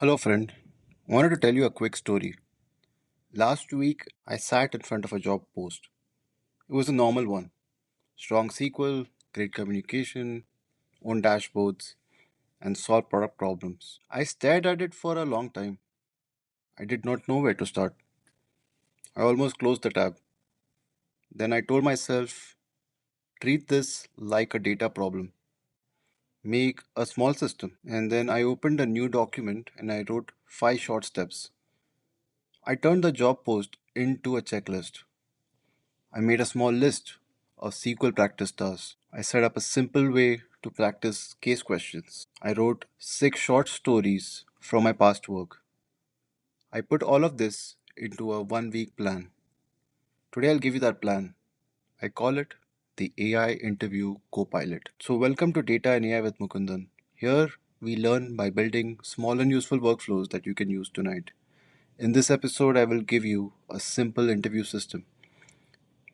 Hello, friend. Wanted to tell you a quick story. Last week, I sat in front of a job post. It was a normal one: strong SQL, great communication, own dashboards, and solve product problems. I stared at it for a long time. I did not know where to start. I almost closed the tab. Then I told myself, treat this like a data problem. Make a small system. And then I opened a new document and I wrote 5 short steps. I turned the job post into a checklist. I made a small list of SQL practice tasks. I set up a simple way to practice case questions. I wrote 6 short stories from my past work. I put all of this into a 1 week plan. Today I'll give you that plan. I call it the AI Interview Copilot. So, welcome to Data and AI with Mukundan. Here we learn by building small and useful workflows that you can use tonight. In this episode, I will give you a simple interview system.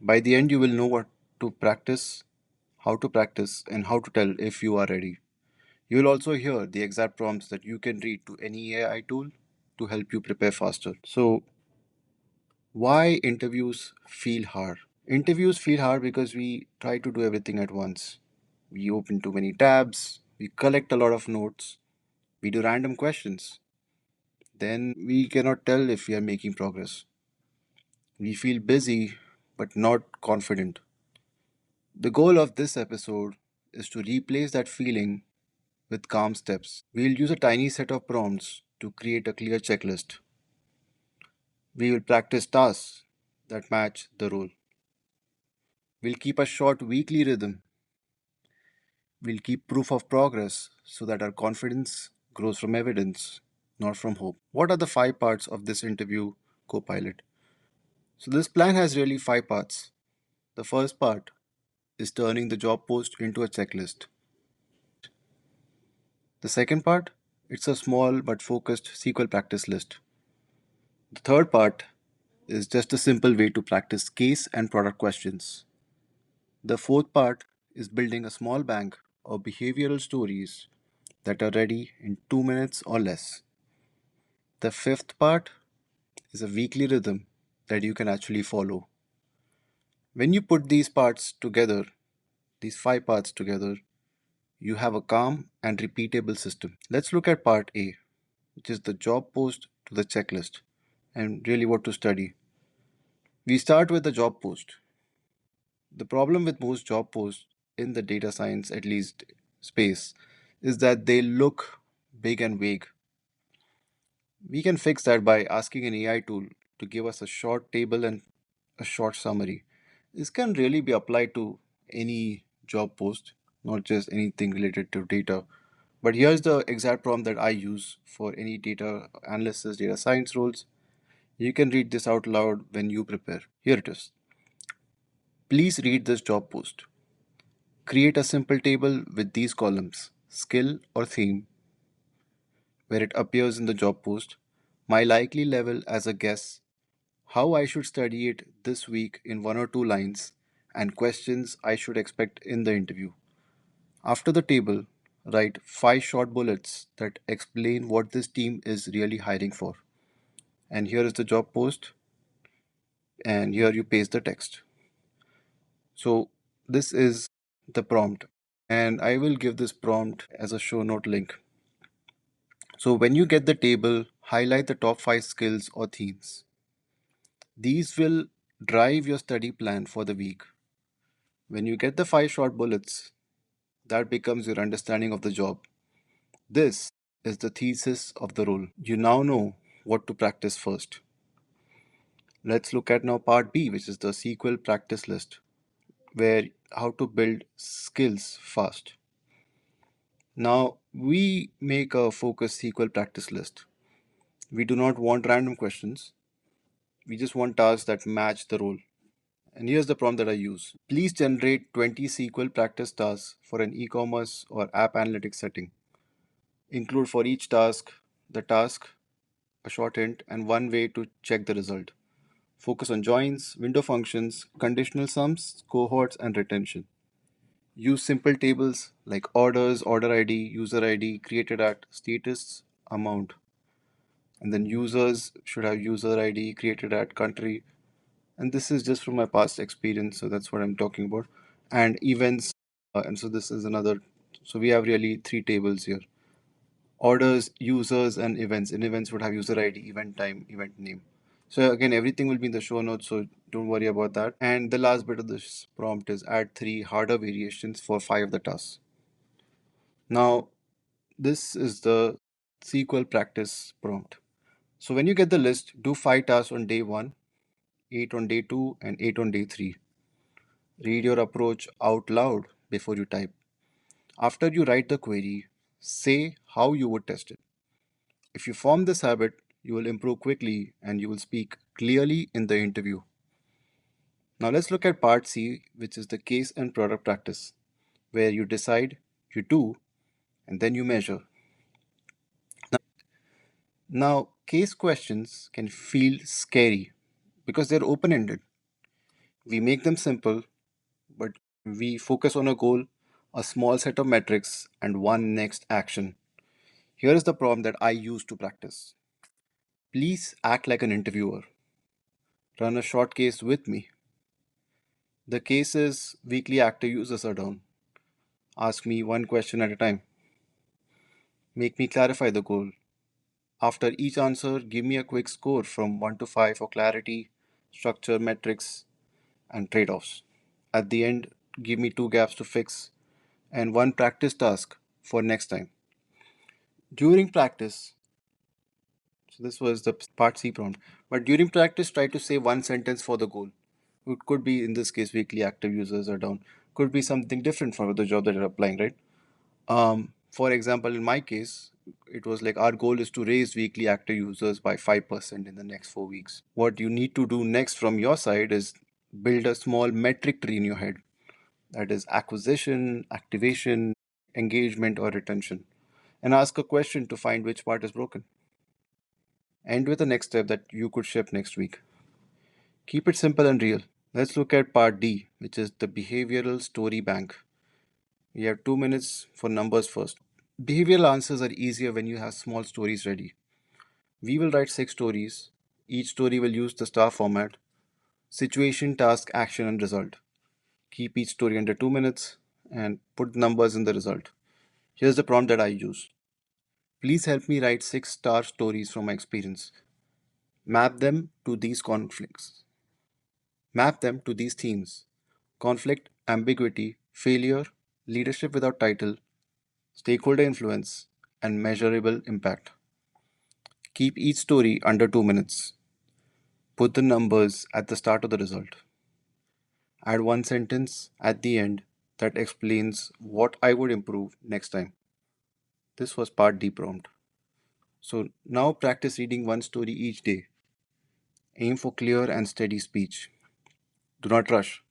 By the end, you will know what to practice, how to practice, and how to tell if you are ready. You will also hear the exact prompts that you can read to any AI tool to help you prepare faster. So, why interviews feel hard? Interviews feel hard because we try to do everything at once. We open too many tabs, we collect a lot of notes, we do random questions. Then we cannot tell if we are making progress. We feel busy but not confident. The goal of this episode is to replace that feeling with calm steps. We'll use a tiny set of prompts to create a clear checklist. We will practice tasks that match the role. We'll keep a short weekly rhythm. We'll keep proof of progress so that our confidence grows from evidence, not from hope. What are the 5 parts of this interview copilot? So, this plan has really 5 parts. The first part is turning the job post into a checklist. The second part, it's a small but focused SQL practice list. The third part is just a simple way to practice case and product questions. The fourth part is building a small bank of behavioral stories that are ready in 2 minutes or less. The fifth part is a weekly rhythm that you can actually follow. When you put these parts together, these 5 parts together, you have a calm and repeatable system. Let's look at part A, which is the job post to the checklist and really what to study. We start with the job post. The problem with most job posts in the data science, at least space, is that they look big and vague. We can fix that by asking an AI tool to give us a short table and a short summary. This can really be applied to any job post, not just anything related to data. But here's the exact prompt that I use for any data analysis, data science roles. You can read this out loud when you prepare. Here it is. Please read this job post. Create a simple table with these columns: skill or theme, where it appears in the job post, my likely level as a guess, how I should study it this week in 1 or 2 lines, and questions I should expect in the interview. After the table, write 5 short bullets that explain what this team is really hiring for. And here is the job post, and here you paste the text. So, this is the prompt, and I will give this prompt as a show note link. So, when you get the table, highlight the top 5 skills or themes. These will drive your study plan for the week. When you get the 5 short bullets, that becomes your understanding of the job. This is the thesis of the role. You now know what to practice first. Let's look at now part B, which is the SQL practice list, where how to build skills fast. Now, we make a focused SQL practice list. We do not want random questions. We just want tasks that match the role. And here's the prompt that I use. Please generate 20 SQL practice tasks for an e-commerce or app analytics setting. Include for each task the task, a short hint, and one way to check the result. Focus on joins, window functions, conditional sums, cohorts, and retention. Use simple tables like orders, order ID, user ID, created at, status, amount. And then users should have user ID created at country. And this is just from my past experience, so that's what I'm talking about. And events, and so this is another. So we have really three tables here: orders, users, and events. And events would have user ID, event time, event name. So again, everything will be in the show notes, so don't worry about that. And the last bit of this prompt is add three harder variations for five of the tasks. Now, this is the SQL practice prompt. So when you get the list, do five tasks on day one, eight on day two, and eight on day three. Read your approach out loud before you type. After you write the query, say how you would test it. If you form this habit, you will improve quickly and you will speak clearly in the interview. Now let's look at part C, which is the case and product practice, where you decide, you do, and then you measure. Now, case questions can feel scary because they're open ended. We make them simple, but we focus on a goal, a small set of metrics, and one next action. Here is the prompt that I use to practice. Please act like an interviewer. Run a short case with me. The case is weekly active users are down. Ask me one question at a time. Make me clarify the goal. After each answer, give me a quick score from 1 to 5 for clarity, structure, metrics, and trade offs. At the end, give me two gaps to fix and one practice task for next time. During practice, so this was the part C prompt, but during practice, try to say one sentence for the goal. It could be, in this case, weekly active users are down. Could be something different for the job that you're applying, right? For example, in my case, it was like our goal is to raise weekly active users by 5% in the next 4 weeks. What you need to do next from your side is build a small metric tree in your head, that is acquisition, activation, engagement, or retention, and ask a question to find which part is broken. End with the next step that you could ship next week. Keep it simple and real. Let's look at part D, which is the behavioral story bank. We have 2 minutes for numbers first. Behavioral answers are easier when you have small stories ready. We will write 6 stories. Each story will use the star format: situation, task, action, and result. Keep each story under 2 minutes and put numbers in the result. Here's the prompt that I use. Please help me write 6 star stories from my experience. Map them to these conflicts. Map them to these themes: conflict, ambiguity, failure, leadership without title, stakeholder influence, and measurable impact. Keep each story under 2 minutes. Put the numbers at the start of the result. Add one sentence at the end that explains what I would improve next time. This was part D prompt. So now practice reading one story each day. Aim for clear and steady speech. Do not rush.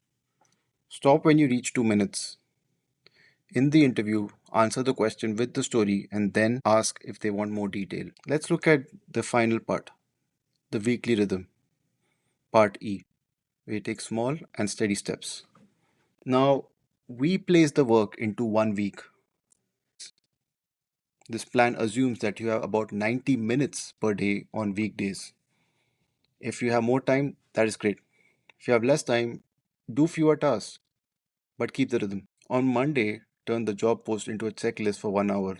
Stop when you reach 2 minutes. In the interview, answer the question with the story and then ask if they want more detail. Let's look at the final part, the weekly rhythm, part E. We take small and steady steps. Now, we place the work into 1 week. This plan assumes that you have about 90 minutes per day on weekdays. If you have more time, that is great. If you have less time, do fewer tasks, but keep the rhythm. On Monday, turn the job post into a checklist for 1 hour.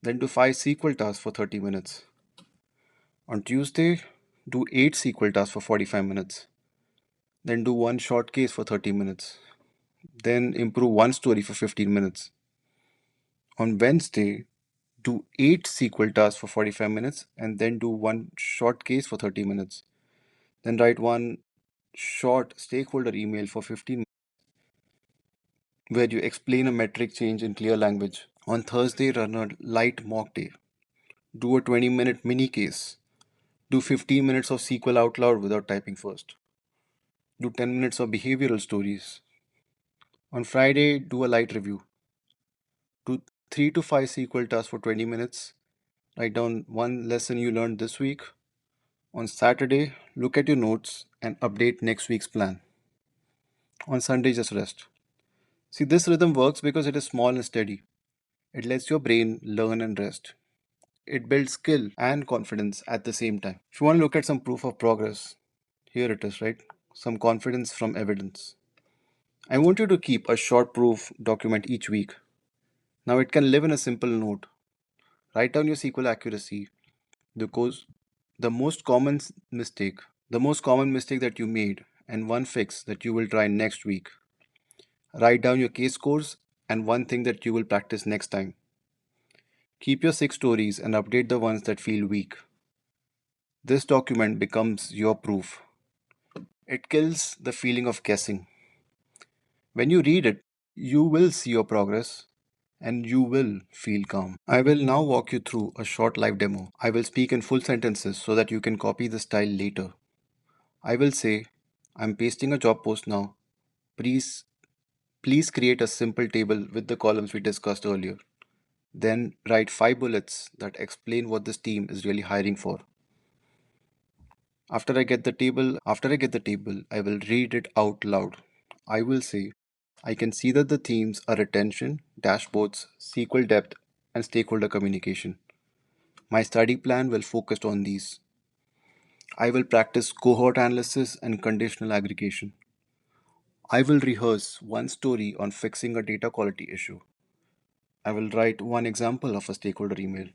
Then do 5 SQL tasks for 30 minutes. On Tuesday, do 8 SQL tasks for 45 minutes. Then do one short case for 30 minutes. Then improve one story for 15 minutes. On Wednesday, do 8 SQL tasks for 45 minutes and then do one short case for 30 minutes. Then write one short stakeholder email for 15 minutes where you explain a metric change in clear language. On Thursday, run a light mock day. Do a 20-minute mini case. Do 15 minutes of SQL out loud without typing first. Do 10 minutes of behavioral stories. On Friday, do a light review. Do 3 to 5 SQL tasks for 20 minutes. Write down one lesson you learned this week. On Saturday, look at your notes and update next week's plan. On Sunday, just rest. See, this rhythm works because it is small and steady. It lets your brain learn and rest. It builds skill and confidence at the same time. If you want to look at some proof of progress, here it is, right? Some confidence from evidence. I want you to keep a short proof document each week. Now it can live in a simple note. Write down your SQL accuracy, the cause, the most common mistake, the most common mistake that you made, and one fix that you will try next week. Write down your case scores and one thing that you will practice next time. Keep your 6 stories and update the ones that feel weak. This document becomes your proof. It kills the feeling of guessing. When you read it, you will see your progress and you will feel calm. I will now walk you through a short live demo. I will speak in full sentences so that you can copy the style later. I will say, I'm pasting a job post now. Please create a simple table with the columns we discussed earlier. Then write 5 bullets that explain what this team is really hiring for. After I get the table, I will read it out loud. I will say, I can see that the themes are retention, dashboards, SQL depth, and stakeholder communication. My study plan will focus on these. I will practice cohort analysis and conditional aggregation. I will rehearse one story on fixing a data quality issue. I will write one example of a stakeholder email.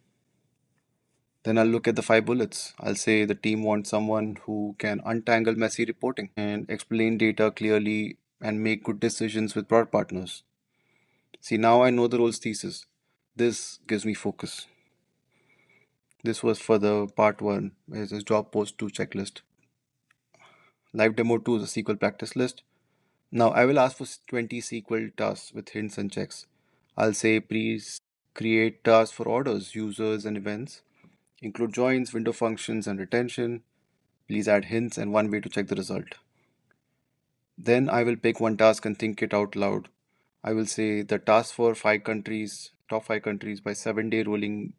Then I'll look at the 5 bullets. I'll say the team wants someone who can untangle messy reporting and explain data clearly and make good decisions with product partners. See, now I know the role's thesis. This gives me focus. This was for the part 1, as a job post 2 checklist. Live demo 2 is a SQL practice list. Now I will ask for 20 SQL tasks with hints and checks. I'll say please create tasks for orders, users, and events. Include joins, window functions, and retention. Please add hints and one way to check the result. Then I will pick one task and think it out loud. I will say the task for 5 countries, top 5 countries by 7-day rolling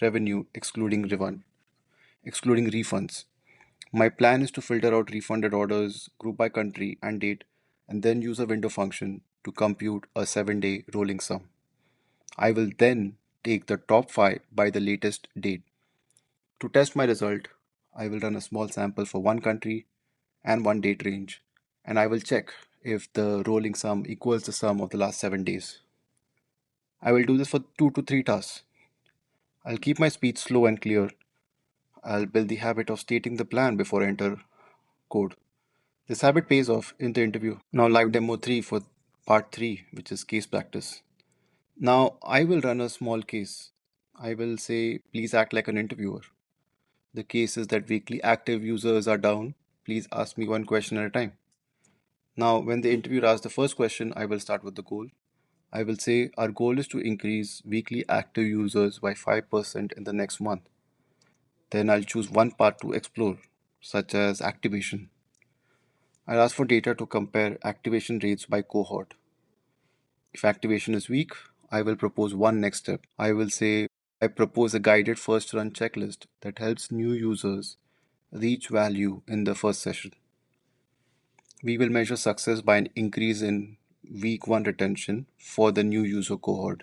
revenue excluding refunds. My plan is to filter out refunded orders, group by country and date, and then use a window function to compute a 7-day rolling sum. I will then take the top 5 by the latest date. To test my result, I will run a small sample for one country and one date range, and I will check if the rolling sum equals the sum of the last 7 days. I will do this for 2 to 3 tasks. I'll keep my speech slow and clear. I'll build the habit of stating the plan before I enter code. This habit pays off in the interview. Now, live demo 3 for part 3, which is case practice. Now, I will run a small case. I will say, please act like an interviewer. The case is that weekly active users are down. Please ask me one question at a time. Now, when the interviewer asks the first question, I will start with the goal. I will say, our goal is to increase weekly active users by 5% in the next month. Then I'll choose one part to explore, such as activation. I'll ask for data to compare activation rates by cohort. If activation is weak, I will propose one next step. I will say, I propose a guided first run checklist that helps new users reach value in the first session. We will measure success by an increase in week 1 retention for the new user cohort.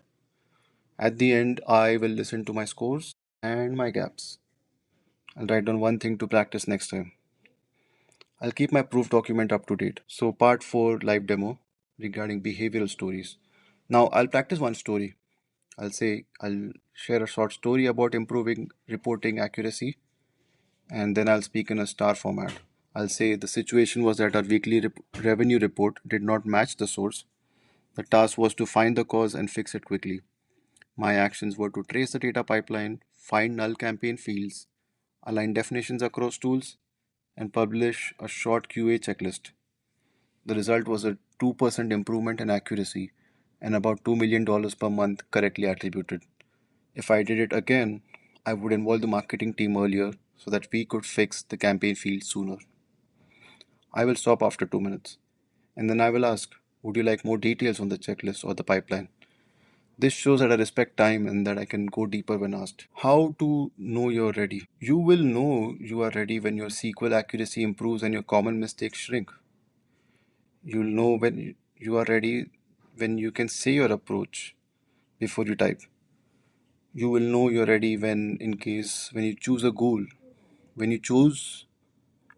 At the end, I will listen to my scores and my gaps. I'll write down one thing to practice next time. I'll keep my proof document up to date. So, part 4 live demo regarding behavioral stories. Now, I'll practice one story. I'll share a short story about improving reporting accuracy, and then I'll speak in a star format. I'll say the situation was that our weekly revenue report did not match the source. The task was to find the cause and fix it quickly. My actions were to trace the data pipeline, find null campaign fields, align definitions across tools, and publish a short QA checklist. The result was a 2% improvement in accuracy and about $2 million per month correctly attributed. If I did it again, I would involve the marketing team earlier so that we could fix the campaign field sooner. I will stop after 2 minutes, and then I will ask, would you like more details on the checklist or the pipeline? This shows that I respect time and that I can go deeper when asked. How to know you're ready? You will know you are ready when your SQL accuracy improves and your common mistakes shrink. You'll know when you are ready when you can say your approach before you type. You will know you're ready when you choose a goal. When you choose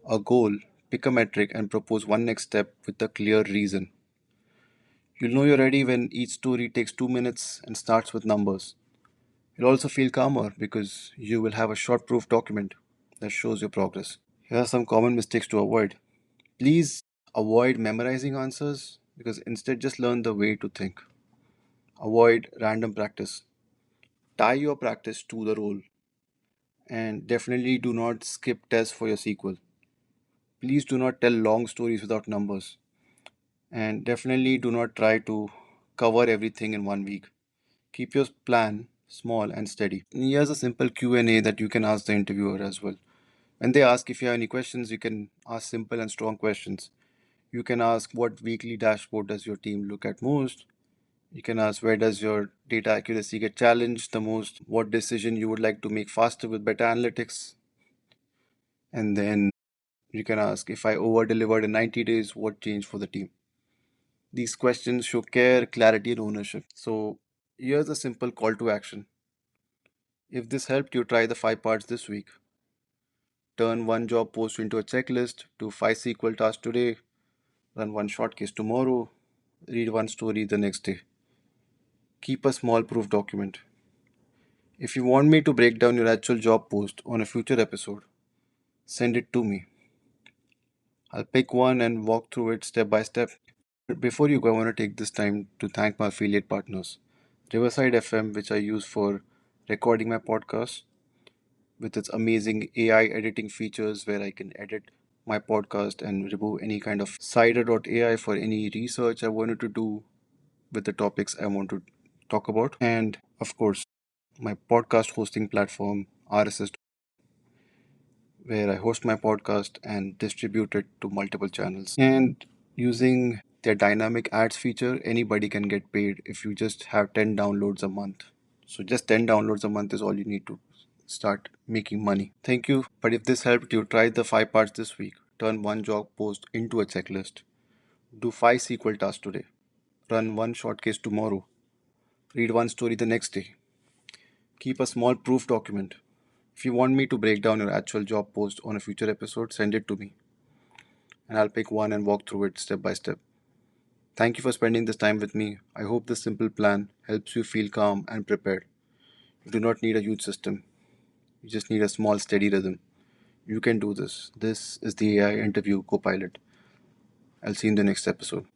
a goal, pick a metric and propose one next step with a clear reason. You'll know you're ready when each story takes 2 minutes and starts with numbers. You'll also feel calmer because you will have a short proof document that shows your progress. Here are some common mistakes to avoid. Please avoid memorizing answers because instead just learn the way to think. Avoid random practice. Tie your practice to the role and definitely do not skip tests for your sequel. Please do not tell long stories without numbers and definitely do not try to cover everything in 1 week. Keep your plan small and steady. Here's a simple Q&A that you can ask the interviewer as well. When they ask if you have any questions, you can ask simple and strong questions. You can ask what weekly dashboard does your team look at most? You can ask where does your data accuracy get challenged the most? What decision you would like to make faster with better analytics? And then you can ask if I over delivered in 90 days, what changed for the team? These questions show care, clarity, and ownership. So here's a simple call to action. If this helped you, try the 5 parts this week. Turn one job post into a checklist, do 5 SQL tasks today, run one short case tomorrow, read one story the next day. Keep a small proof document. If you want me to break down your actual job post on a future episode, send it to me. I'll pick one and walk through it step by step. Before you go, I want to take this time to thank my affiliate partners, Riverside FM, which I use for recording my podcast, with its amazing AI editing features where I can edit my podcast and remove any kind of cider.ai for any research I wanted to do with the topics I want to talk about. And of course, my podcast hosting platform, RSS, where I host my podcast and distribute it to multiple channels. And using their dynamic ads feature, anybody can get paid if you just have 10 downloads a month. So just 10 downloads a month is all you need to start making money. Thank you. But if this helped you, try the 5 parts this week. Turn one job post into a checklist. Do 5 SQL tasks today. Run one short case tomorrow. Read one story the next day. Keep a small proof document. If you want me to break down your actual job post on a future episode, send it to me and I'll pick one and walk through it step by step. Thank you for spending this time with me. I hope this simple plan helps you feel calm and prepared. You do not need a huge system, you just need a small, steady rhythm. You can do this. This is the AI Interview Copilot. I'll see you in the next episode.